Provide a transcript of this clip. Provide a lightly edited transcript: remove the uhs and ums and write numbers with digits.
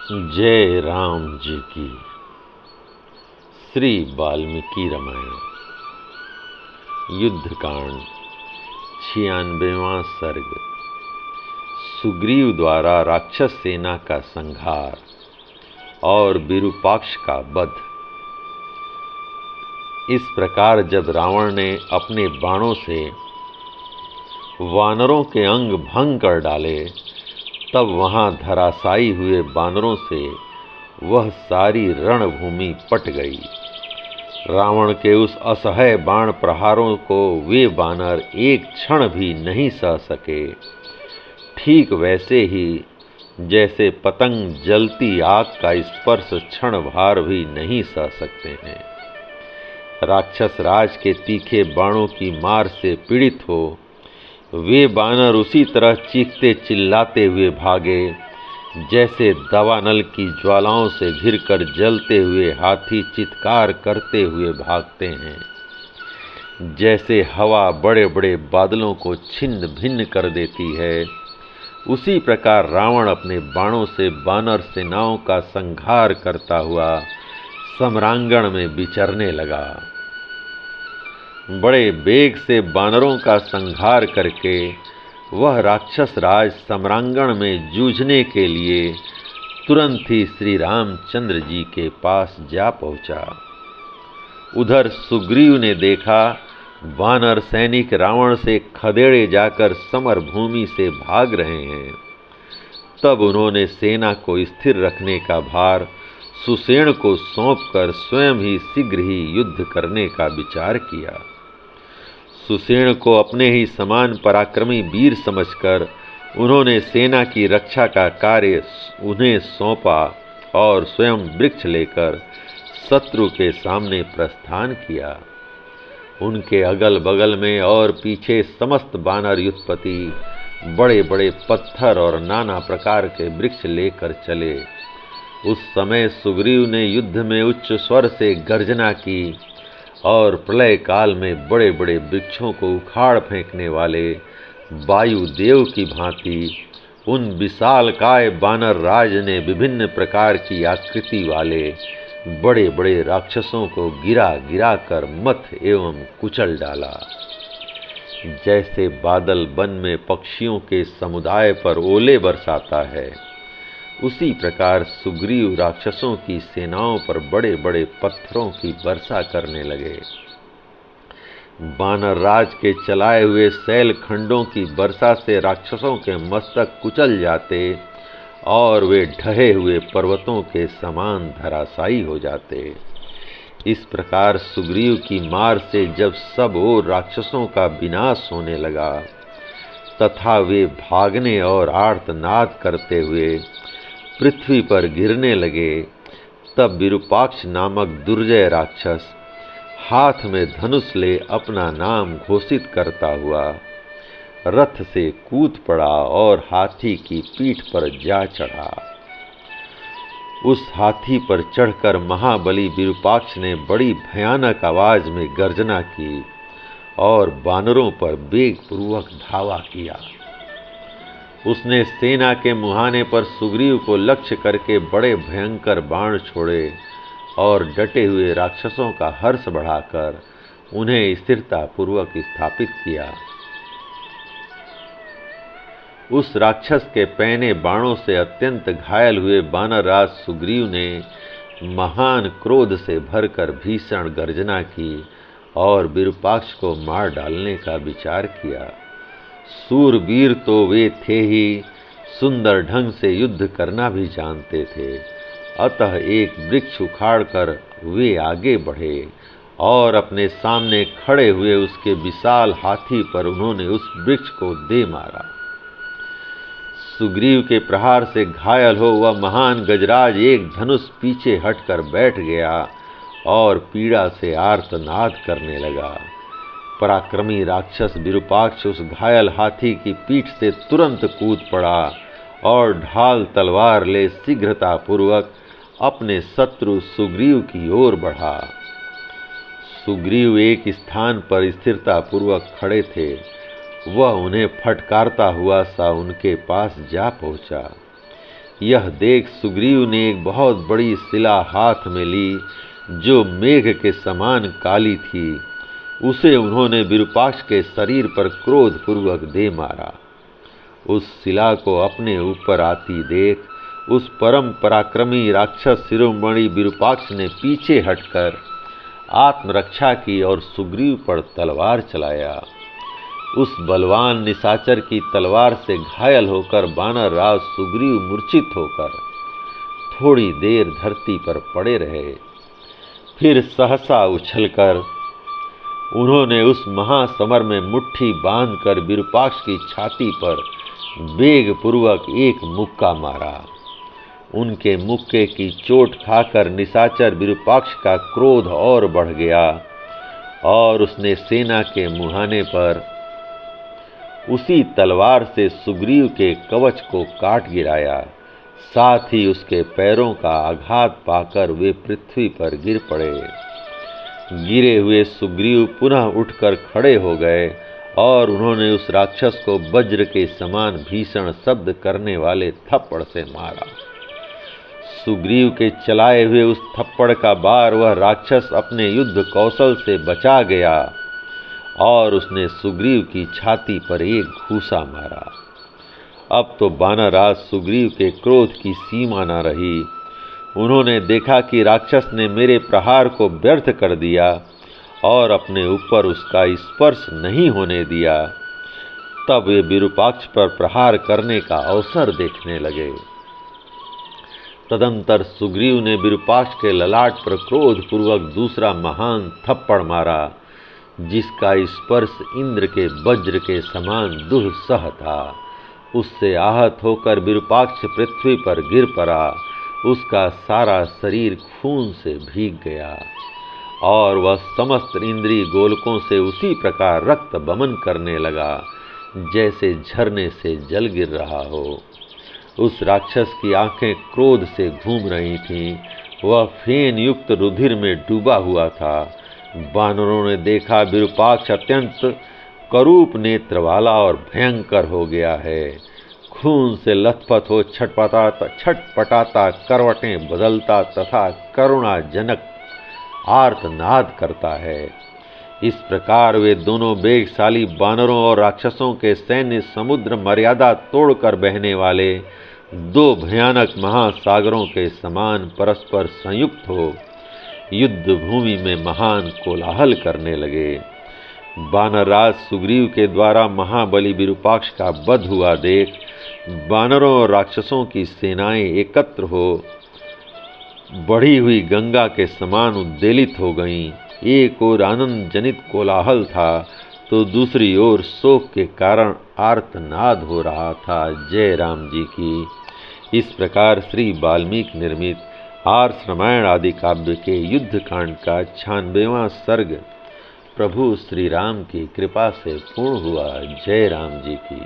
जय राम जी की। श्री वाल्मीकि रामायण युद्धकांड 96वां सर्ग। सुग्रीव द्वारा राक्षस सेना का संहार और विरूपाक्ष का वध। इस प्रकार जब रावण ने अपने बाणों से वानरों के अंग भंग कर डाले, तब वहां धराशायी हुए बानरों से वह सारी रणभूमि पट गई। रावण के उस असह्य बाण प्रहारों को वे बानर एक क्षण भी नहीं सह सके, ठीक वैसे ही जैसे पतंग जलती आग का स्पर्श क्षण भार भी नहीं सह सकते हैं। राक्षस राज के तीखे बाणों की मार से पीड़ित हो वे बानर उसी तरह चीखते चिल्लाते हुए भागे, जैसे दावानल की ज्वालाओं से घिरकर जलते हुए हाथी चित्कार करते हुए भागते हैं। जैसे हवा बड़े बड़े बादलों को छिन्न भिन्न कर देती है, उसी प्रकार रावण अपने बाणों से बानर सेनाओं का संहार करता हुआ सम्रांगण में विचरने लगा। बड़े वेग से बानरों का संहार करके वह राक्षस राज सम्रांगण में जूझने के लिए तुरंत ही श्री रामचंद्र जी के पास जा पहुंचा। उधर सुग्रीव ने देखा वानर सैनिक रावण से खदेड़े जाकर समर भूमि से भाग रहे हैं। तब उन्होंने सेना को स्थिर रखने का भार सुषेण को सौंपकर स्वयं ही शीघ्र ही युद्ध करने का विचार किया। सुषेण को अपने ही समान पराक्रमी वीर समझकर उन्होंने सेना की रक्षा का कार्य उन्हें सौंपा और स्वयं वृक्ष लेकर शत्रु के सामने प्रस्थान किया। उनके अगल बगल में और पीछे समस्त वानर युद्धपति बड़े बड़े पत्थर और नाना प्रकार के वृक्ष लेकर चले। उस समय सुग्रीव ने युद्ध में उच्च स्वर से गर्जना की और प्रलय काल में बड़े बड़े वृक्षों को उखाड़ फेंकने वाले वायुदेव की भांति उन विशालकाय वानर राज ने विभिन्न प्रकार की आकृति वाले बड़े बड़े राक्षसों को गिरा गिरा कर मथ एवं कुचल डाला। जैसे बादल वन में पक्षियों के समुदाय पर ओले बरसाता है, उसी प्रकार सुग्रीव राक्षसों की सेनाओं पर बड़े बड़े पत्थरों की वर्षा करने लगे। वानर राज के चलाए हुए शैल खंडों की वर्षा से राक्षसों के मस्तक कुचल जाते और वे ढहे हुए पर्वतों के समान धराशायी हो जाते। इस प्रकार सुग्रीव की मार से जब सब ओर राक्षसों का विनाश होने लगा तथा वे भागने और आर्तनाद करते हुए पृथ्वी पर गिरने लगे, तब विरूपाक्ष नामक दुर्जय राक्षस हाथ में धनुष ले अपना नाम घोषित करता हुआ रथ से कूद पड़ा और हाथी की पीठ पर जा चढ़ा। उस हाथी पर चढ़कर महाबली विरूपाक्ष ने बड़ी भयानक आवाज में गर्जना की और वानरों पर वेगपूर्वक धावा किया। उसने सेना के मुहाने पर सुग्रीव को लक्ष्य करके बड़े भयंकर बाण छोड़े और डटे हुए राक्षसों का हर्ष बढ़ाकर उन्हें स्थिरतापूर्वक स्थापित किया। उस राक्षस के पैने बाणों से अत्यंत घायल हुए वानरराज सुग्रीव ने महान क्रोध से भरकर भीषण गर्जना की और विरूपाक्ष को मार डालने का विचार किया। सूरवीर तो वे थे ही, सुंदर ढंग से युद्ध करना भी जानते थे। अतः एक वृक्ष उखाड़कर वे आगे बढ़े और अपने सामने खड़े हुए उसके विशाल हाथी पर उन्होंने उस वृक्ष को दे मारा। सुग्रीव के प्रहार से घायल हो वह महान गजराज एक धनुष पीछे हटकर बैठ गया और पीड़ा से आर्तनाद करने लगा। पराक्रमी राक्षस विरूपाक्ष उस घायल हाथी की पीठ से तुरंत कूद पड़ा और ढाल तलवार ले शीघ्रतापूर्वक अपने शत्रु सुग्रीव की ओर बढ़ा। सुग्रीव एक स्थान पर स्थिरतापूर्वक खड़े थे। वह उन्हें फटकारता हुआ सा उनके पास जा पहुंचा। यह देख सुग्रीव ने एक बहुत बड़ी शिला हाथ में ली जो मेघ के समान काली थी। उसे उन्होंने विरूपाक्ष के शरीर पर क्रोधपूर्वक दे मारा। उस शिला को अपने ऊपर आती देख उस परम पराक्रमी राक्षस शिरोमणि विरूपाक्ष ने पीछे हटकर आत्मरक्षा की और सुग्रीव पर तलवार चलाया। उस बलवान निशाचर की तलवार से घायल होकर वानर राज सुग्रीव मूर्छित होकर थोड़ी देर धरती पर पड़े रहे। फिर सहसा उछलकर उन्होंने उस महासमर में मुट्ठी बांधकर विरूपाक्ष की छाती पर वेगपूर्वक एक मुक्का मारा। उनके मुक्के की चोट खाकर निशाचर विरूपाक्ष का क्रोध और बढ़ गया और उसने सेना के मुहाने पर उसी तलवार से सुग्रीव के कवच को काट गिराया। साथ ही उसके पैरों का आघात पाकर वे पृथ्वी पर गिर पड़े। गिरे हुए सुग्रीव पुनः उठकर खड़े हो गए और उन्होंने उस राक्षस को वज्र के समान भीषण शब्द करने वाले थप्पड़ से मारा। सुग्रीव के चलाए हुए उस थप्पड़ का बार वह राक्षस अपने युद्ध कौशल से बचा गया और उसने सुग्रीव की छाती पर एक घूसा मारा। अब तो वानरराज सुग्रीव के क्रोध की सीमा न रही। उन्होंने देखा कि राक्षस ने मेरे प्रहार को व्यर्थ कर दिया और अपने ऊपर उसका स्पर्श नहीं होने दिया। तब वे विरूपाक्ष पर प्रहार करने का अवसर देखने लगे। तदंतर सुग्रीव ने विरूपाक्ष के ललाट पर क्रोधपूर्वक दूसरा महान थप्पड़ मारा, जिसका स्पर्श इंद्र के वज्र के समान दुस्सह था। उससे आहत होकर विरूपाक्ष पृथ्वी पर गिर पड़ा। उसका सारा शरीर खून से भीग गया और वह समस्त इंद्रिय गोलकों से उसी प्रकार रक्त बमन करने लगा जैसे झरने से जल गिर रहा हो। उस राक्षस की आंखें क्रोध से घूम रही थीं। वह फेन युक्त रुधिर में डूबा हुआ था। वानरों ने देखा विरूपाक्ष अत्यंत करूप नेत्र वाला और भयंकर हो गया है। खून से लथपथ हो छटपटाता करवटें बदलता तथा करुणाजनक आर्तनाद करता है। इस प्रकार वे दोनों वेगशाली वानरों और राक्षसों के सैन्य समुद्र मर्यादा तोड़कर बहने वाले दो भयानक महासागरों के समान परस्पर संयुक्त हो युद्ध भूमि में महान कोलाहल करने लगे। वानरराज सुग्रीव के द्वारा महाबली विरूपाक्ष का वध हुआ देख वानरों और राक्षसों की सेनाएं एकत्र हो बढ़ी हुई गंगा के समान उद्वेलित हो गईं। एक ओर आनंद जनित कोलाहल था तो दूसरी ओर शोक के कारण आर्तनाद हो रहा था। जय राम जी की। इस प्रकार श्री वाल्मीकि निर्मित आर्ष रामायण आदि काव्य के युद्ध कांड का 96वां सर्ग प्रभु श्री राम की कृपा से पूर्ण हुआ। जय राम जी की।